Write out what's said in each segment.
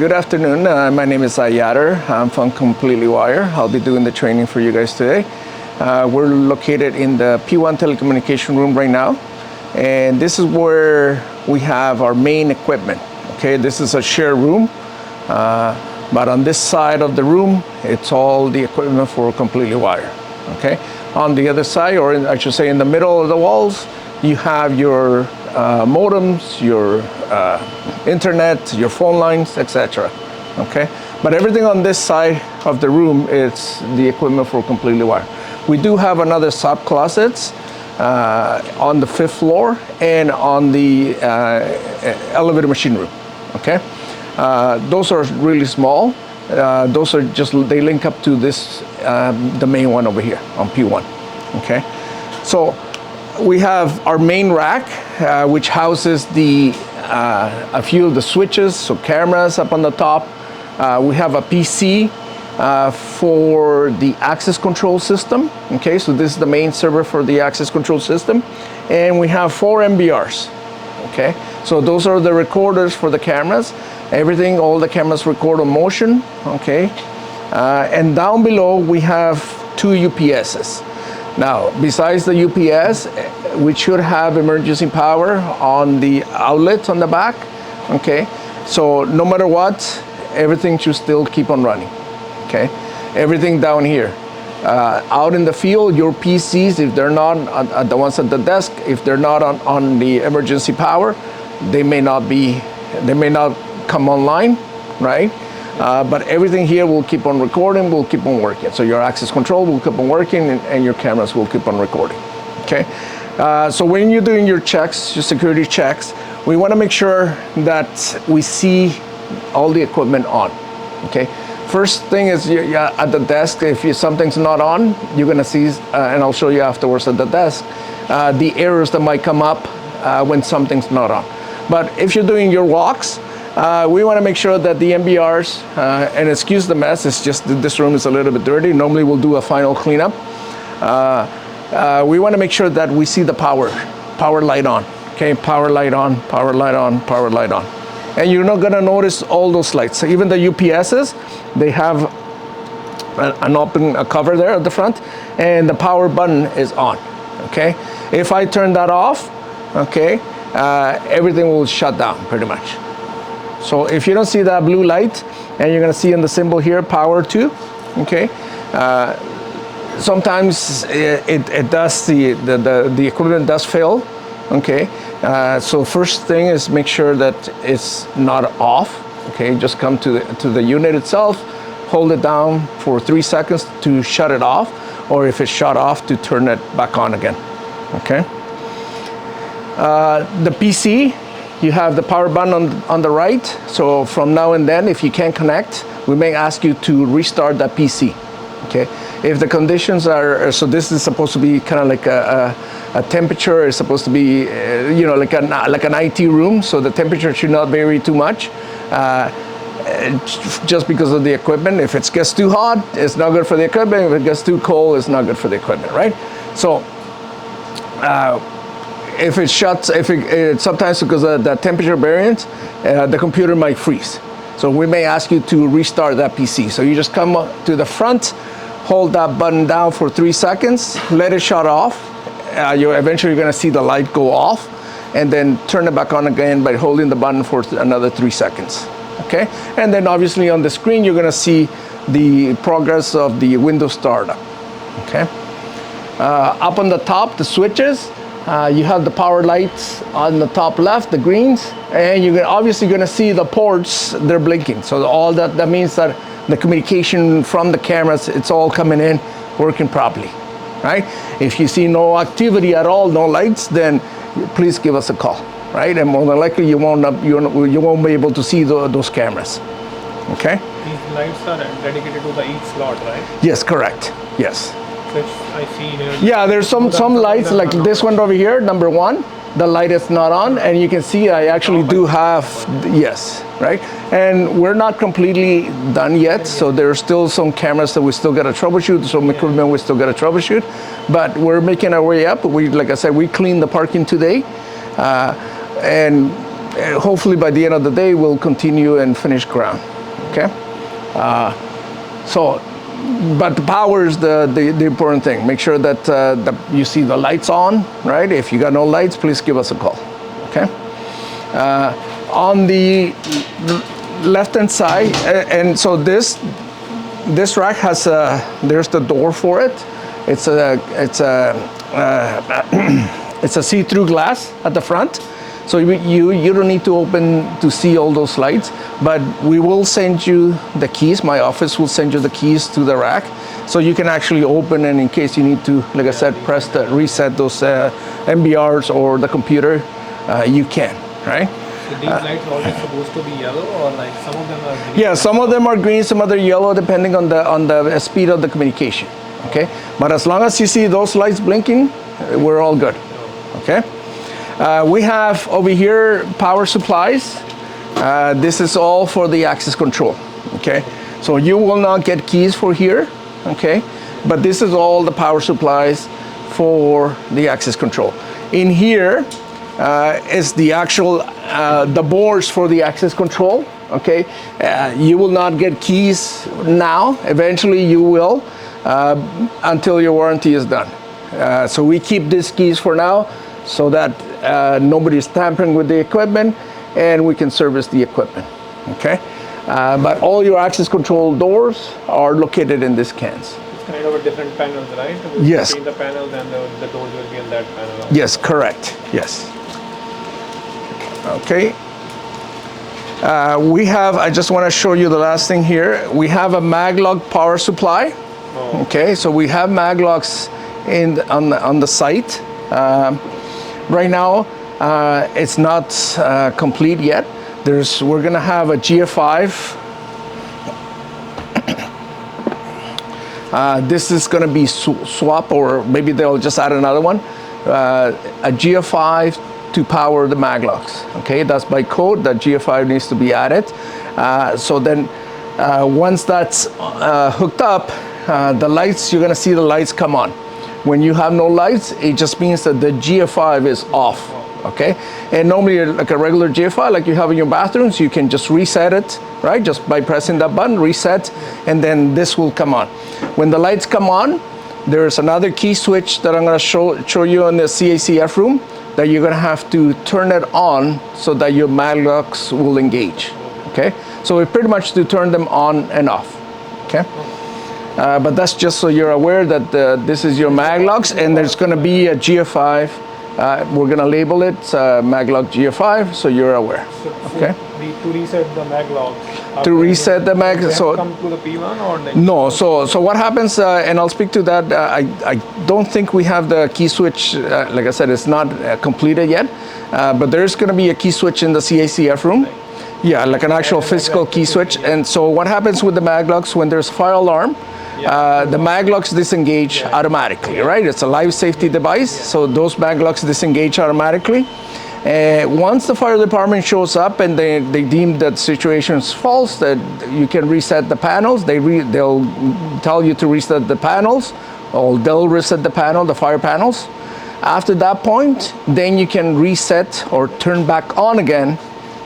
Good afternoon. My name is Ayader. I'm from Completely Wire. I'll be doing the training for you guys today. We're located in the P1 telecommunication room right now, and this is where we have our main equipment. Okay, this is a shared room, but on this side of the room, it's all the equipment for Completely Wire. Okay, on the other side, or I should say in the middle of the walls, you have your modems, your internet, your phone lines, etc. Okay, but everything on this side of the room is the equipment for Completely Wire. We do have another sub closets on the 5th floor and on the elevator machine room. Okay, those are really small. Those are just, they link up to this, the main one over here on P1. Okay, so we have our main rack, which houses a few of the switches, so cameras up on the top. We have a PC for the access control system. Okay, so this is the main server for the access control system. And we have 4 MBRs. Okay, so those are the recorders for the cameras. Everything, all the cameras record on motion. Okay, and down below we have 2 UPSs. Now, besides the UPS, we should have emergency power on the outlets on the back. Okay, so no matter what, everything should still keep on running. Okay, everything down here. Out in the field, your PCs, if they're not the ones at the desk, if they're not on the emergency power, they may not come online, right? But everything here will keep on recording, will keep on working. So your access control will keep on working, and your cameras will keep on recording. Okay. So when you're doing your checks, your security checks, we want to make sure that we see all the equipment on. Okay. First thing is at the desk, if something's not on, you're going to see, and I'll show you afterwards at the desk, the errors that might come up when something's not on. But if you're doing your walks, we want to make sure that the MBRs, and excuse the mess, it's just that this room is a little bit dirty. Normally we'll do a final cleanup. We want to make sure that we see the power light on. Okay, power light on, power light on, power light on. And you're not going to notice all those lights. So even the UPSs, they have an open cover there at the front, and the power button is on. Okay, if I turn that off, okay, everything will shut down pretty much. So if you don't see that blue light, and you're going to see in the symbol here, power to, okay, sometimes it does, the equipment does fail. Okay, so first thing is make sure that it's not off. Okay, just come to the unit itself, hold it down for 3 seconds to shut it off, or if it's shut off, to turn it back on again. Okay, the PC, you have the power button on the right. So from now and then, if you can't connect, we may ask you to restart that PC. Okay, if the conditions are, so this is supposed to be kind of like a temperature, is supposed to be, like an IT room, so the temperature should not vary too much, just because of the equipment. If it gets too hot, it's not good for the equipment. If it gets too cold, it's not good for the equipment, right? So if it shuts, sometimes because of the temperature variance, the computer might freeze. So we may ask you to restart that PC. So you just come up to the front, hold that button down for 3 seconds, let it shut off. You're eventually going to see the light go off, and then turn it back on again by holding the button for another 3 seconds. Okay, and then obviously on the screen you're going to see the progress of the Windows startup. Okay, up on the top, the switches. You have the power lights on the top left, the greens, and you're obviously going to see the ports, they're blinking. So all that means that the communication from the cameras, it's all coming in, working properly, right? If you see no activity at all, no lights, then please give us a call, right? And more than likely you won't be able to see those cameras. Okay? These lights are dedicated to each slot, right? Yes, correct. Yes. Which I see here. Yeah, there's some lights like this one over here, number 1. The light is not on, and you can see I actually do have, yes, right? And we're not completely done yet, so there's still some cameras that we still got to troubleshoot, some equipment we still got to troubleshoot, but we're making our way up. Like I said, we cleaned the parking today, and hopefully by the end of the day, we'll continue and finish ground. Okay. But the power is the important thing. Make sure that you see the lights on, right? If you got no lights, please give us a call. Okay. On the left-hand side, and so this rack has there's the door for it. It's a see-through glass at the front, so you don't need to open to see all those lights. But we will send you the keys. My office will send you the keys to the rack, so you can actually open, and in case you need to, like I said, reset those MBRs or the computer, you can, right? So these lights are always supposed to be yellow, or like some of them are green? Yeah, some of them are green, some other yellow, depending on the speed of the communication. Okay, but as long as you see those lights blinking, we're all good. Okay, we have over here power supplies. This is all for the access control. Okay, so you will not get keys for here. Okay, but this is all the power supplies for the access control. In here is the actual the boards for the access control. Okay, you will not get keys now. Eventually you will, until your warranty is done. So we keep these keys for now, so that nobody's tampering with the equipment, and we can service the equipment. Okay, but all your access control doors are located in these cans. It's kind of a different panels, right? Yes. Between the panels and the doors will be in that panel. Yes, correct. Yes. Okay. We have, I just want to show you the last thing here. We have a Maglog power supply. Oh. Okay, so we have Maglogs on the site. Right now, it's not complete yet. We're gonna have a GF5. This is gonna be swap, or maybe they'll just add another one. A GF5 to power the Maglogs. Okay, that's by code that GF5 needs to be added. So then once that's hooked up, the lights, you're gonna see the lights come on. When you have no lights, it just means that the GF5 is off. Okay, and normally like a regular GF5 like you have in your bathrooms, you can just reset it, right? Just by pressing that button, reset, and then this will come on. When the lights come on, there's another key switch that I'm gonna show you in the CACF room, that you're gonna have to turn it on so that your Maglogs will engage. Okay, so we pretty much do turn them on and off. Okay, but that's just so you're aware that this is your Maglogs, and there's gonna be a GF5. We're gonna label it Maglog GF5, so you're aware. Okay. To reset the Maglog. To reset the Mag, so come to the P1 or like? No. So what happens? And I'll speak to that. I don't think we have the key switch. Like I said, it's not completed yet. But there's gonna be a key switch in the CACF room. Yeah, like an actual physical key switch. And so what happens with the Maglogs when there's a fire alarm? The Maglogs disengage automatically, right? It's a life safety device, so those Maglogs disengage automatically. Once the fire department shows up and they deem that the situation is false, that you can reset the panels, they'll tell you to reset the panels, or they'll reset the panel, the fire panels. After that point, then you can reset or turn back on again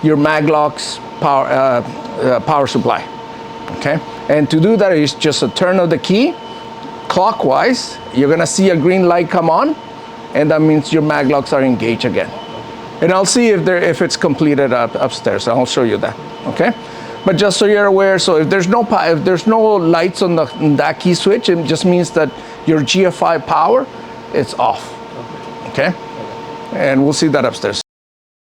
your Maglog's power supply. Okay, and to do that is just a turn of the key clockwise. You're gonna see a green light come on, and that means your Maglogs are engaged again. And I'll see if it's completed upstairs. I'll show you that. Okay, but just so you're aware, so if there's no lights on that key switch, it just means that your GF5 power is off. Okay, and we'll see that upstairs.